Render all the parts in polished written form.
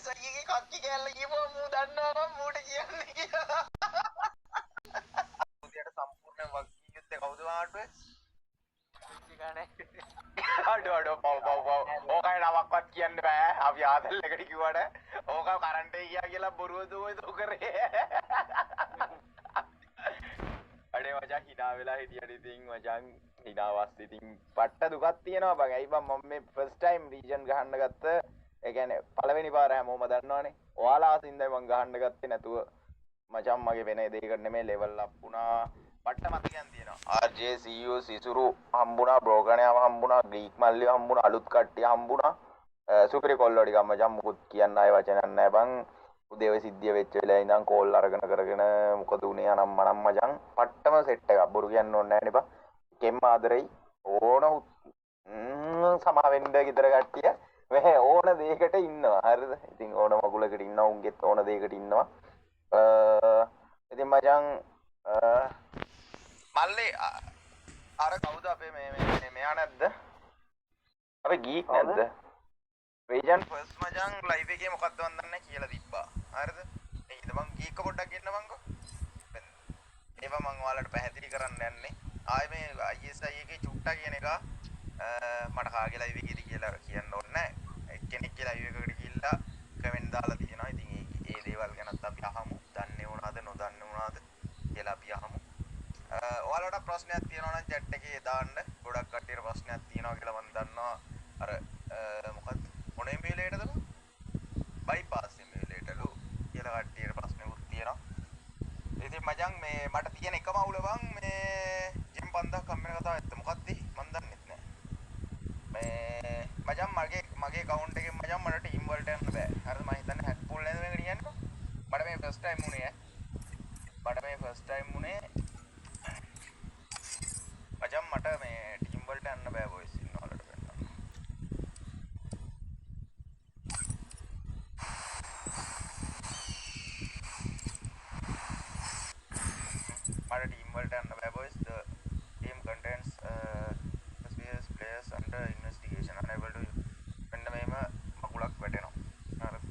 සයියේ කක්කි කැල්ල කියපුවා මූ දන්නවා මම මූට කියන්නේ කියලා. උදේට සම්පූර්ණ වග්ගී යුද්ධේ කවුද වාටුවේ? අඩෝ පව් ඕකයි නමක්වත් කියන්න බෑ. අපි ආතල් එකට කිව්වට ඕක කරන්ට් එක ගියා කියලා බොරුව දුවද කරේ. අඩේ මචං hina වෙලා හිටියට ඉතින් මචං hinaවත් ඉතින් පට්ට දුකක් තියෙනවා බං. ඇයි බං මම මේ ෆස්ට් ටයිම් රීජන් ගහන්න ගත්ත. ඒ කියන්නේ පළවෙනි පාර හැමෝම දන්නවනේ. ඔයාලා ආසින්දයි මං ගහන්න ගත්තේ නැතුව මචං මගේ වෙන දෙයකට නෙමෙයි ලෙවල් අප් වුණා. පට්ට මතකයන් තියෙනවා. RJ CU සිසුරු හම්බුණා, බ්‍රෝගණයාව හම්බුණා, ග්‍රීක් මල්ලිය හම්බුණා, අලුත් කට්ටිය හම්බුණා. සුපිරි කොල්ලෝ ටික මචං මුකුත් කියන්න ආයේ වචනයක් නැහැ බං. උදේ ඔය සිද්ධිය වෙච්ච වෙලාවේ ඉඳන් කෝල් අරගෙන කරගෙන මොකද උනේ අනම් මනම් මචං පට්ටම සෙට් එකක්. බොරු කියන්න ඕනේ නැහැ නේ බං. කෙම්ම ආදරෙයි ඕන සමා වෙන්න ගෙදර කට්ටිය මේ ඕන දෙයකට ඉන්නවා. හරිද? ඉතින් ඕන මගුලකට ඉන්නවා, උන්ගෙත් ඕන දෙයකට ඉන්නවා. ඉතින් මචං මල්ලි අර කවුද අපේ මේ මෙයා නැද්ද? අපේ ගීක් නැද්ද? රීජන් ෆස්ට් මචං ලයිව් එකේ මොකක්ද මන් දන්නේ කියලා තිබ්බා. හරිද? ඒකද මං ගීක පොඩ්ඩක් ගෙන්නවන්කෝ. ඒවා මං ඔයාලට පැහැදිලි කරන්න යන්නේ. ආයේ මේ ISI එකේ චුට්ටා කියන එක මට කාගේ ලයිව් එකේද කියලා කියන්න ඕනේ නැහැ. එක්කෙනෙක්ගේ ලයිව් එකකට ගිහිල්ලා කමෙන්ට් දාලා තියෙනවා. ඉතින් ඒ දේවල් ගැනත් අපි අහමු. දන්නේ වුණාද නොදන්නේ වුණාද කියලා අපි අහමු. ඔයාලට ප්‍රශ්නයක් තියෙනවා නම් chat එකේ දාන්න. ගොඩක් කට්ටියට ප්‍රශ්නයක් තියෙනවා කියලා මම දන්නවා. අර මොකක්ද මොන එමියුලේටර්ද? බයිපාස් එමියුලේටර්ලු කියලා කට්ටියට ප්‍රශ්නකුත් තියෙනවා. ඉතින් මචං මේ මට තියෙන එකම අවුල බං මේ ජිම් 5000ක් හම්බෙන කතාව ඇත්ත මොකක්ද මන් දන්නෙත් නෑ. මේ මචං මගේ account එකෙන් මචං මට ටීම් වලට යන්න බෑ. හරිද? මම හිතන්නේ හැක් පුල් නේද මේක කියන්නේ. මට මේ ෆස්ට් ටයිම් උනේ මචං මට මේ ටීම් වලට යන්න බෑ බොයිස් ඉන්නවලට පෙන්නන්න. මට ටීම් වලට යන්න බෑ boys. The team contains suspicious players under investigation unable to මෙන්න මේම මගුලක් වැටෙනවා. හරිද?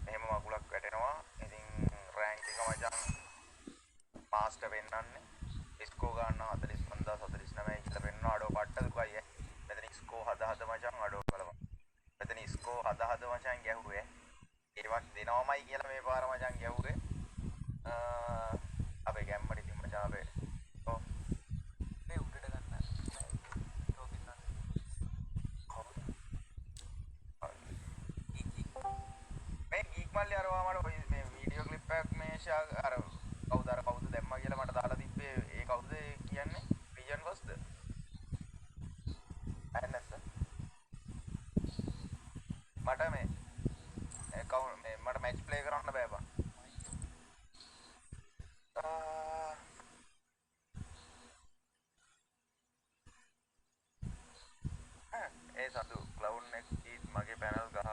මෙහෙම මගුලක් වැටෙනවා. ඉතින් රෑන්ක් එක මචං මාස්ටර් වෙන්නන්නේ. ස්කෝ ගන්න 45049 කියලා වෙන්න අඩෝ පට්ට දුකයි ඈ. මෙතන ස්කෝ හද මචං අඩෝ බලපන්. මෙතන ස්කෝ හද මචං ගැහුවේ. ඒවත් දෙනවමයි කියලා මේ පාර මචං ගැහුවේ. අපේ ගැම්මට ඉතින් මචං අපේ ඔව් මේ උඩට ගන්න ටෝකන් ගන්න. මේ ගීක් මල්ලි අර මට මේ වීඩියෝ ක්ලිප් එකක් මේ අර කවුද දැම්මා කියලා මට දාලා තිබ්බේ ඒ කවුද කියන්නේ රීජන් වස්ද අයන්නත් මට මේ account මේ මට match play කරන්න බෑ බං ඒ සතු cloud next eat මගේ panel ගහ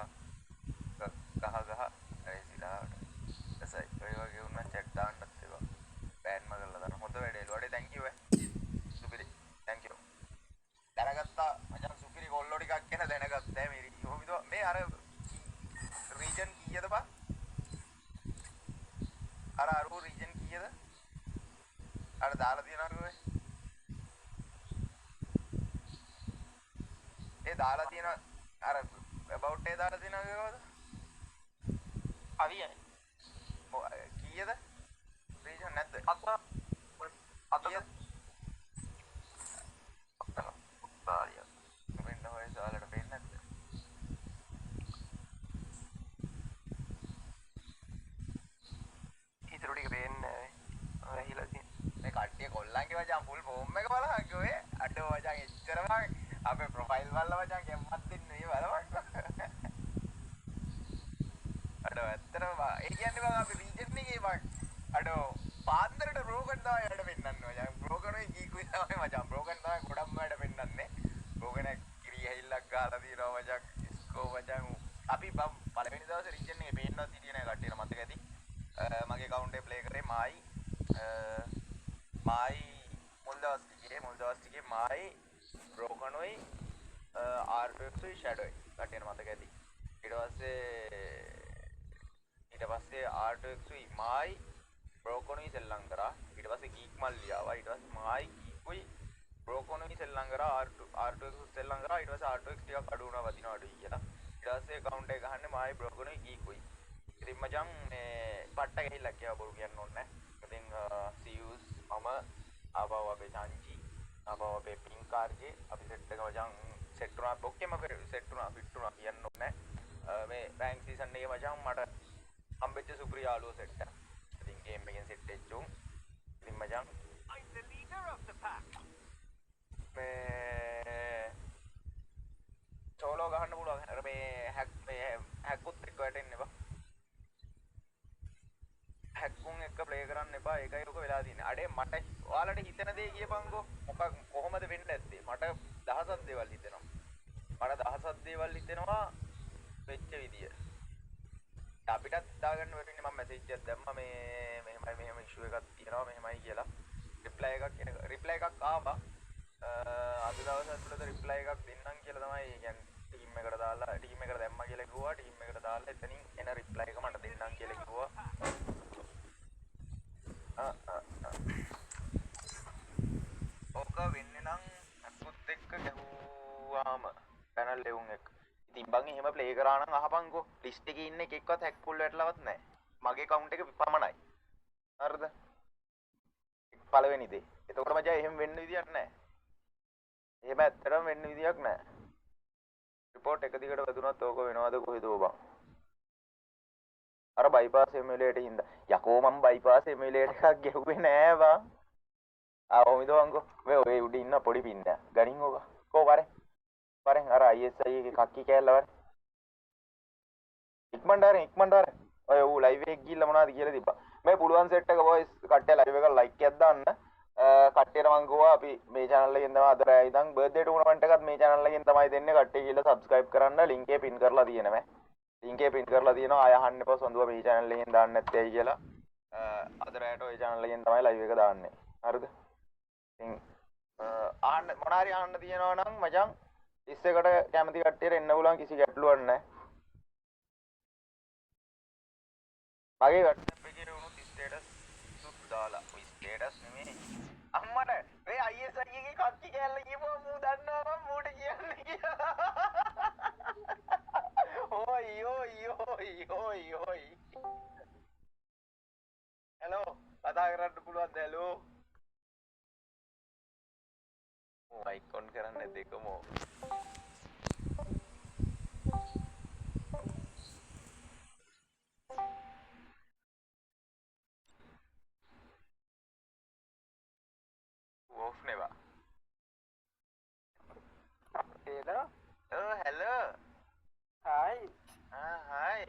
ඒ සිලාවට එසයි ඔය වගේ වුණා check දාන්නත් ඒවා බෑන් මගල්ලා දාන හොඳ වැඩේලු අඩේ thank you සුපිරි thank you දැනගත්තා මචං සුපිරි කොල්ලෝ ටිකක් ගැන දැනගත්තා මේ අර රීජන් කීයද බා අර අරු රීජන් කීයද අර දාලා තියනවද ඒ දාලා තියෙන අර about ඒ දාලා තියෙනවද කවද අවියයි කීයද රීජන් නැද්ද අත තාරිය වෙන්න හොය සාලට පේන්නේ නැද්ද ඊටු ටික පේන්නේ නැහැ වැහිලා තියෙන මේ කට්ටිය කොල්ලන්ගේ වචන් ෆුල් ෆෝම් එක බලහන් ඔය අඩෝ වචන් එච්චරම අපේ ප්‍රොෆයිල් බලලා වචන් ගැම්මත් දෙන්නේ බලවන්න අඩෝ ඇත්තටම ඒ කියන්නේ බං අපි රීජන් එකේ බං අඩෝ පාන්දරට බ්‍රෝකන් තමයි වැඩ පෙන්නන්නේ මචං බ්‍රෝකන් ඔය කීකුයි තමයි මචං බ්‍රෝකන් තමයි ගොඩක්ම වැඩ පෙන්නන්නේ බ්‍රෝකන් කිරි හැයිල්ලක් ගාලා දිනවා මචං ස්කෝ මචං අපි පළවෙනි දවසේ රීජන් එකේ පේන්නවත් හිටියේ නෑ කට්ටියට මතක ඇති මගේ account එක play කරේ මායි මුල් දවස් ටිකේ මායි බ්‍රෝකන්ොයි R2 ෂැඩෝයි කට්ටියට මතක ඇති ඊට පස්සේ ඊට පස්සේ R2X උයි මායි බ්‍රෝකොනුයි සෙල්ලම් කරා. ඊට පස්සේ ගීක් මල්ලි ආවා. ඊට පස්සේ මායි ගීකුයි බ්‍රෝකොනුයි සෙල්ලම් කරා. R2X සෙල්ලම් කරා. ඊට පස්සේ R2X ටිකක් අඩු වුණා වදිනවා අඩුයි කියලා. ඊට පස්සේ කවුන්ට් එක ගහන්නේ මායි බ්‍රෝකොනුයි ගීකුයි. ඉතින් මචං මේ පට්ට ගහිල්ලා කියලා බොරු කියන්න ඕනේ නැහැ. ඉතින් සියුස් මම ආපහු අපේ චාන්චි ආපහු අපේ පින්ක් කාර්ගේ අපි සෙට් එක මචං සෙට් වුණා. ඔක්කොම සෙට් වුණා ෆිට වුණා කියන්න ඕනේ නැහැ. මේ රෑන්ක් සීසන් එකේ මචං මට හම්බෙච්ච සුපිරි යාළුවෝ සෙට් එක. ඉතින් ගේම් එකෙන් සෙට් වෙච්චුම්. ඉතින් මචං මේ සෝලෝ ගහන්න පුළුවන්. අර මේ හැක්කුත් එක්ක වැටෙන්න එපා. හැක්කුන් එක්ක ප්ලේ කරන්න එපා. ඒකයි ඔක වෙලා තියෙන්නේ. අඩේ මට ඔයාලට හිතෙන දේ කියපන්කෝ. මොකක් කොහොමද වෙන්න ඇත්තේ? මට දහසක් දේවල් හිතෙනවා. මට දහසක් දේවල් හිතෙනවා වෙච්ච විදිය. අපිටත් හිතාගන්න වෙන්නේ මම මැසේජ් එකක් දැම්මා මේ මෙහෙම ඉෂුව එකක් තියෙනවා මෙහෙමයි කියලා. රිප්ලයි එකක් ආවා. අද දවස් ඇතුළත රිප්ලයි එකක් දෙන්නම් කියලා තමයි කියන්නේ ටීම් එකට දාලා ටීම් එකට දැම්මා කියලා කිව්වා. ටීම් එකට දාලා එතනින් එන රිප්ලයි එක මට දෙන්නම් කියලා කිව්වා. ඕක වෙන්නේ නම් අකුත් එක්ක ගැහුවාම පැනල් ලෙවුන් එක. ඉතින් බං එහෙම ප්ලේ කරා නම් අහපන්කෝ. ලිස්ට් එකේ ඉන්න එකෙක්වත් හැක් ෆුල් වැටලවත් නැහැ. මගේ කවුන්ට් එක පමණයි. හරිද? පළවෙනි දේ. එතකොට මචං එහෙම වෙන්න විදියක් නැහැ. එහෙම ඇත්තටම වෙන්න විදියක් නැහැ. රිපෝට් එක දිගට වැදුනත් ඕක වෙනවද කොහෙදෝ බං. අර බයිපාස් එමුලේටර් හින්දා. යකෝ මම බයිපාස් එමුලේටර් එකක් ගෙව්වේ නෑ බං. ඔමිදවංකෝ. ඔය උඩ ඉන්න පොඩි පින්න. ගනින් ඕක. කෝ වරේ. වරෙන් අර ISI එකේ කක්කි කෑල්ල වරේ. ඉක්මනට වරේ. ඔය ඌ ලයිව් එකක් ගිහිල්ලා මොනවද කියලා තිබ්බා. මේ පුළුවන් සෙට් එක බොයිස් කට්ටිය ලයිව් එක ලයික් එකක් දාන්න. කට්ටියට මං ගිහුවා අපි මේ channel එකෙන් තමයි අද රෑ ඉඳන් බර්ත්ඩේ ටූර්නමන්ට් එකත් මේ channel එකෙන් තමයි දෙන්නේ. කට්ටිය ගිහලා subscribe කරන්න link එක pin කරලා තියෙනවා. link එක pin කරලා තියෙනවා. ආය අහන්න එපා සොඳුව මේ channel එකෙන් දාන්න නැත්තේ ඇයි කියලා. අද රෑට ওই channel එකෙන් තමයි live එක දාන්නේ. හරිද? ඉතින් ආන්න මොනාරි ආන්න තියෙනවා නම් මචං ඉස්සෙකට කැමති කට්ටියට එන්න පුළුවන් කිසි ගැටලුවක් නැහැ. මගේ WhatsApp එකේ වුණු ස්ටේටස් සුත් දාලා. ඔය ස්ටේටස් නෙමෙයි. අම්මට මේ ISI එකේ කක්කි කෑල්ල කියපුවා මූ දන්නවා මම මූට කියන්නේ කියලා. ඔයි. හෙලෝ කතා කරන්න පුළුවන්ද හෙලෝ? මයික් ඔන් කරන්න දෙකම. off නෙවා. Hello? hello. Hi. hi.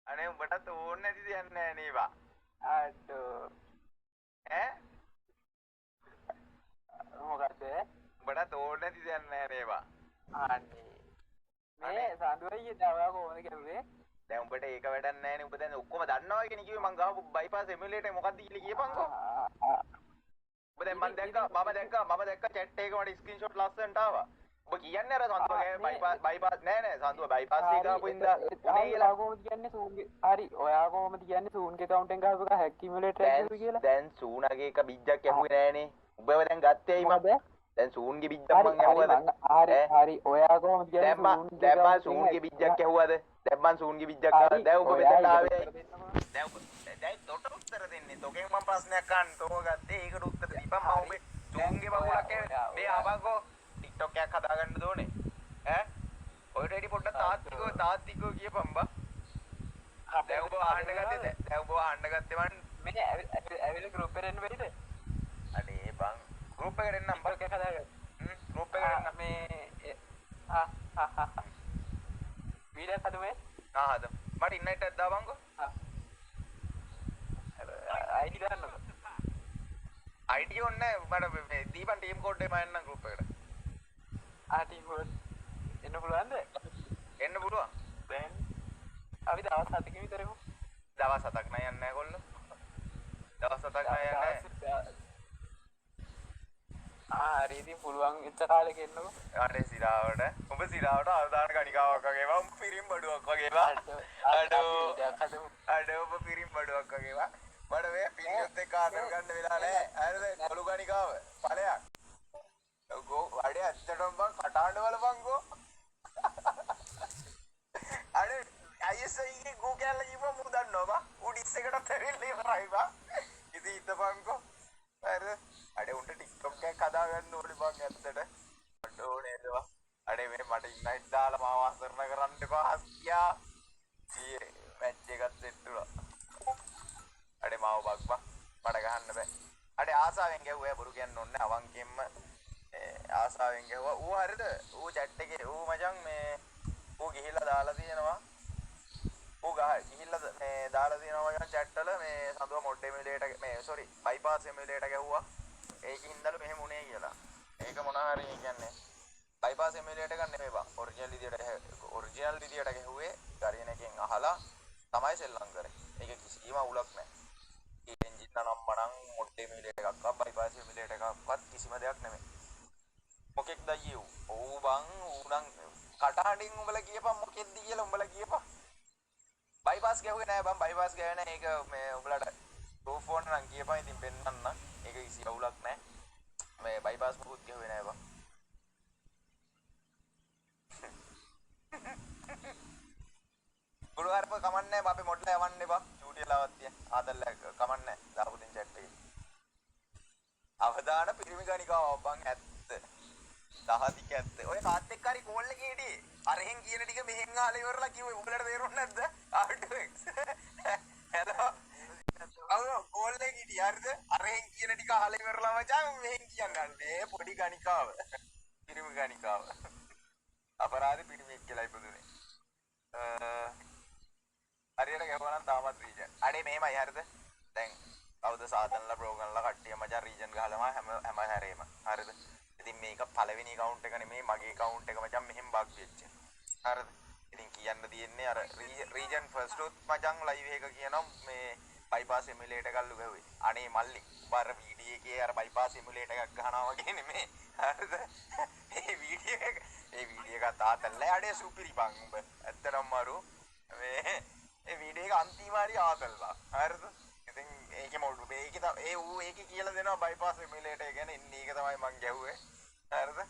අනේ උඹටත් ඕනේ නැති දෙයක් නෑ නේවා. අඩෝ. මොකද? උඹටත් ඕනේ නැති දෙයක් නෑ නේවා. අනේ. මේ සඳුවයි දාවා කොහොමද කරුවේ? දැන් උඹට ඒක වැඩක් නෑනේ. උඹ දැන් ඔක්කොම දන්නවා කියන්නේ කිව්වේ මං ගාපු බයිපාස් එමුලේටර් මොකක්ද කියලා කියපන්කෝ. උඹ දැන් මම දැක්කා chat එකේ මට ස්ක්‍රීන්ෂොට් ලස්සනට ආවා. ඔබ කියන්නේ අර සන්තුගේ බයිපාස් නෑ සන්තුව බයිපාස් එක ගාපු ඉඳලා උනේ කියලා කොහොමද කියන්නේ සූන්ගේ හරි ඔයා කොහොමද කියන්නේ සූන්ගේ account එකෙන් ගහපු එක hack emulator එකක් කියලා දැන් සූනාගේ එක බිජ්ජක් ඇහුවේ නෑනේ උඹව දැන් ගත්තේ ඇයි මම දැන් සූන්ගේ බිජ්ජක් මං ඇහුවද හරි ඔයා කොහොමද කියන්නේ දැන් මං සූන්ගේ බිජ්ජක් ඇහුවද දැන් මං සූන්ගේ බිජ්ජක් ආවා දැන් ඔබ මෙතන ආවේ දැන් තොට උත්තර දෙන්නේ තෝගෙන් මම ප්‍රශ්නයක් අහන්න තෝ ගත්තේ ඒකට උත්තර දීපන් මම ඔබේ සූන්ගේ බබුලක් මේ ආවකෝ TikTok එකක් හදාගන්න ඕනේ ඈ ඔය රෙඩි පොඩ්ඩක් තාත්තිකෝ කියපන් බා දැන් ඔබ ආන්න ගත්තේ මං මේ ඇවිල්ලා group එකට එන්න බැරිද අනේ බං group එකට එන්නම් බං එකක් හදාගන්න group එකට එන්නම් මේ වීඩියෝ හදුවේ හද මට ඉන්නයිට් එකක් දාපන්කෝ ID දාන්නකෝ ID ඕනේ මට මේ දීපන් ටීම් කෝඩ් එක මම එන්නම් group එකට ටීම් කෝඩ් එන්න පුළුවන්ද එන්න පුළුවන් දැන් අපි දවස් 7කින් විතර එමු දවස් 7ක් නෑ යන්නේ නැහැ කොල්ලෝ දවස් 7ක් නෑ යන්නේ හරි ඉතින් පුළුවන් ඉච්ච කාලෙක එන්නකෝ අනේ සිරාවට උඹ සිරාවට අවදාන ගණිකාවක් වගේවා උඹ පිරිම් බඩුවක් වගේවා අඩෝ උඹ පිරිම් බඩුවක් වගේවා මට මේ පිරියොත් එක්ක ආතල් ගන්න වෙලා නැහැ හරිද කොළු ගණිකාව ඵලයක් ගෝ අඩේ ඇත්තටම බං කටහඬ වල බංගෝ අඩේ ISI ගේ ගෝ කැල්ල ජීව මු දන්නවා බා උඩිස් එකටත් ඇවිල්ලා ඉවරයි බා ඉතින් ඉතපන්කෝ හරිද අඩේ උන්ට TikTok එකක් හදා ගන්න ඕනේ බං ඇත්තට මට ඕනේ ඒවා අඩේ මේ මට ඉන්නයිට් දාලා මාව අසරණ කරන්න එපා හස්කියා ඊයේ මැච් එකත් සෙට් වුණා අඩේ මාව බක්පා මට ගහන්න බෑ අඩේ ආසාවෙන් ගැහුවා බොරු කියන්න ඕනේ අවංකෙන්ම ආසාවෙන් ගැහුවා ඌ හරිද ඌ chat එකේ ඌ මචං මේ ඌ ගිහිල්ලා දාලා තියෙනවා ඌ ගිහිල්ලා මේ දාලා තියෙනවා මචං chat වල මේ සඳුව මොඩ් එමියුලේටර් මේ සෝරි බයිපාස් එමියුලේටර් ගැහුවා ඒකින් ඉඳලා මෙහෙම උනේ කියලා ඒක මොනවා හරි කියන්නේ බයිපාස් එමියුලේටර් ගන්න නෙමෙයි බං ඔරිජිනල් විදියට ගැහුවේ ගාරියන එකෙන් අහලා තමයි සෙල්ලම් කරේ ඒක කිසිම උලක් නැහැ ඒ එන්ජින් නම්මනම් මොඩ් එමියුලේටර් එකක්වත් බයිපාස් එමියුලේටර් එකක්වත් කිසිම දෙයක් නෙමෙයි මොකෙක්ද අයියෝ ඕ බං ඌනම් කටහඬින් උඹලා කියපන් මොකෙක්ද කියලා උඹලා කියපන් බයිපාස් ගැහුවේ නෑ බං බයිපාස් ගෑවේ නෑ ඒක මේ උඹලට ප්‍රූෆ් ඕන නම් කියපන් ඉතින් පෙන්නන්න ඒක කිසි අවුලක් නෑ මේ බයිපාස් මොකුත් ගැහුවේ නෑ බං ගුරුවරප කමන්නේ බා අපි මොඩ්ලා යවන්නේ බා චූටිය ලවත් තිය ආදල්ල කමන්නේ දාපු දෙන් chat එකේ අවදාන පිරිමි ගණිකාව බං ඇත්ත දහදික ඇත්ත ඔය කාත් එක්ක හරි කෝල් එකේ හිටියේ අරහෙන් කියන ටික මෙහෙන් අහලා ඉවරලා කිව්වේ උඹලට තේරුන්නේ නැද්ද R2X හෙලෝ අවු කෝල් එකේ හිටියේ හරිද අරහෙන් කියන ටික අහලා ඉවරලා මචං මෙහෙන් කියන්නේ මේ පොඩි ගණිකාව පිරිමි ගණිකාව අපරාධ පිරිමියෙක් කියලා ඉපදුනේ හරියට ගැහුවා නම් තාමත් රීජන් අඩේ මෙහෙමයි හරිද දැන් කවුද සාතන්ලා බ්‍රෝගන්ලා කට්ටිය මචං රීජන් ගහලම හැම හැරේම හරිද ඉතින් මේක පළවෙනි account එක නෙමෙයි මගේ account එක මචං මෙහෙම බග් වෙච්ච හරිද ඉතින් කියන්න තියෙන්නේ අර රීජන් ෆස්ට් උත් මචං ලයිව් එක කියනවා මේ බයිපාස් එමියුලේටර් එකල්ලු ගහුවේ අනේ මල්ලි බාර වීඩියෝ එකේ අර බයිපාස් එමියුලේටර් එකක් ගහනවා වගේ නෙමෙයි හරිද ඒ වීඩියෝ එක තාතල්ලා අඩේ සුපිරි බං උඹ ඇත්තටම මරු මේ ඒ වීඩියෝ එක අන්තිම හරි ආතල්ලා හරිද ඉතින් ඒකේ මොඩ් මේකේ ඒ ඌ ඒකේ කියලා දෙනවා බයිපාස් එමියුලේටර් ගැන ඉන්නේ ඒක තමයි මං ගැහුවේ හරිද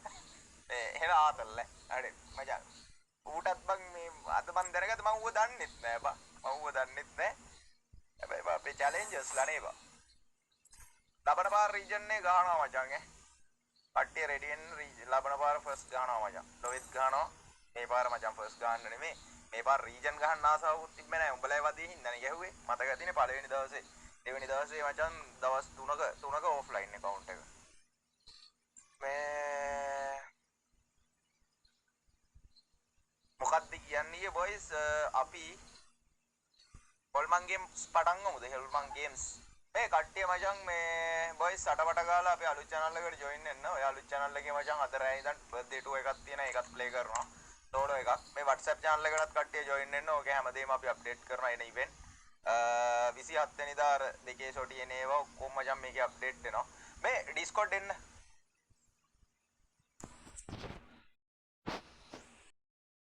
එහෙන ආතල්ලා අඩේ මචං ඌටත් බං මේ අද මං දැනගත්ත මං ඌව දන්නෙත් නෑ බා මං ඌව දන්නෙත් නෑ හැබැයි බා අපේ චැලෙන්ජර්ස් ලා නේ බා ලබන පාර රීජන් එක ගහනවා මචං කට්ටිය රෙඩි වෙන්න ලබන පාර ෆස්ට් ගහනවා මචං ලොවිත් ගහනවා මේ පාර මචං ෆස්ට් ගහන්න නෙමෙයි මේ පාර රීජන් ගහන්න ආසාවකුත් තිබ්බේ නැහැ උඹලා වදී හින්දානේ ගැහුවේ මතක තියෙන්නේ පළවෙනි දවසේ දෙවෙනි දවසේ මචං දවස් 3ක ඔෆ්ලයින් account එක මේ මොකක්ද කියන්නේ බොයිස් අපි හොල්මන් ගේම්ස් පටන් ගමුද හොල්මන් ගේම්ස් මේ කට්ටිය මචං මේ බොයිස් අටපට ගාලා අපේ අලුත් channel එකට join වෙන්න ඔය අලුත් channel එකේ මචං අද රෑ ඉඳන් birthday 2 එකක් තියෙනවා ඒකත් play කරනවා සෝලෝ එකක් මේ WhatsApp channel එකටත් කට්ටිය join වෙන්න ඕකේ හැමදේම අපි update කරනවා එන event 27 වෙනිදා අර දෙකේ ෂොටි එන ඒවා ඔක්කොම මචං මේකේ update වෙනවා මේ Discord එන්න